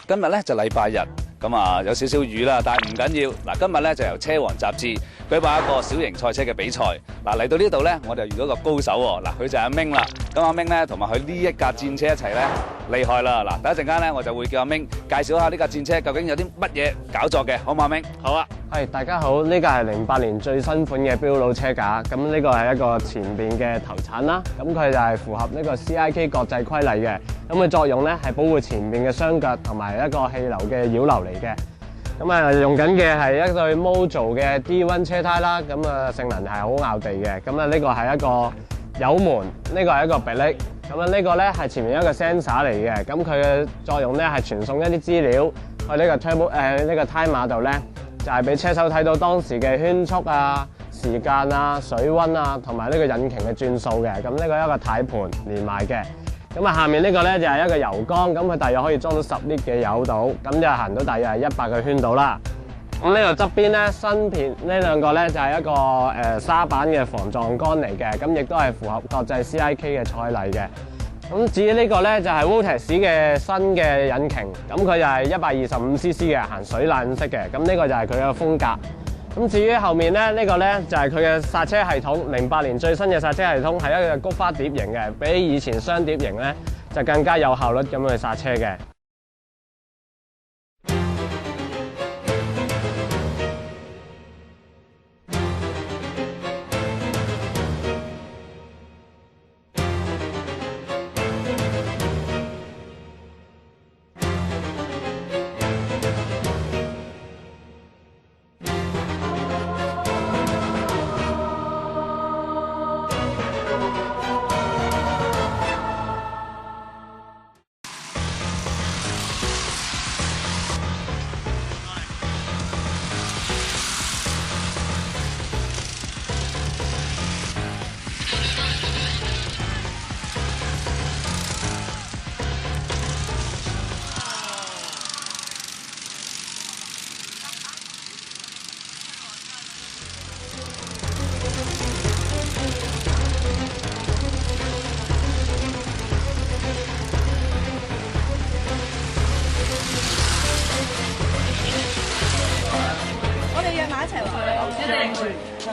今日咧就禮拜日，咁啊有少少雨啦，但係唔緊要。嗱，今日咧就由車王雜誌舉辦一個小型賽車嘅比賽。嗱，嚟到呢度咧，我哋遇到一個高手喎。嗱，佢就係阿明啦。咁阿明咧同埋佢呢一架戰車一齊咧，厲害啦！嗱，等一陣間咧，我就會叫阿明介紹下呢架戰車究竟有啲乜嘢搞作嘅，好嘛？阿明，好啊。係，大家好，呢架係08年最新款嘅標魯車架，咁呢個係一個前邊嘅頭鏟啦，咁佢就係符合呢個 CIK 國際規例嘅，咁佢作用咧係保護前面嘅雙腳同埋一個氣流嘅擾流嚟嘅。咁啊用緊嘅係一對 Mojo 嘅 D1 車胎啦，咁啊性能係好拗地嘅。咁啊呢個係一個油門，呢個係一個迫力，咁啊呢個咧係前面一個 sensor 嚟嘅，咁佢嘅作用咧係傳送一啲資料去呢個 turbo 呢個胎碼度咧。就係俾車手睇到當時嘅圈速啊、時間啊、水溫啊，同埋呢個引擎嘅轉數嘅。咁呢個一個軚盤連埋嘅。咁啊，下面呢個咧就係一個油缸，咁佢大約可以裝到10 lit 嘅油度，咁就行到大約係100個圈度啦。咁呢個側邊咧新片呢兩個咧就係一個沙板嘅防撞桿嚟嘅，咁亦都係符合國際 CIK 嘅賽例嘅。咁至於呢個咧就係 Voltex 嘅新嘅引擎，咁佢就係125cc 嘅，行水冷式嘅，咁呢個就係佢嘅風格。咁至於後面咧，呢個咧就係佢嘅剎車系統，08年最新嘅剎車系統係一個菊花碟型嘅，比以前雙碟型咧就更加有效率咁去剎車嘅。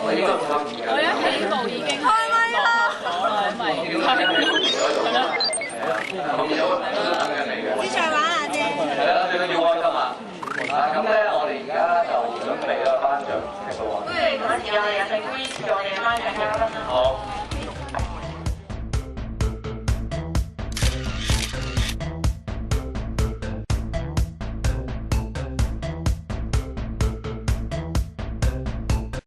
我一起步已經開咪啦，試場玩下啫。係啦，最緊要開心啊！咁咧，我哋而家就準備啦，頒獎。不如嗰時我哋入去杯，我哋頒獎嘉賓啦。好。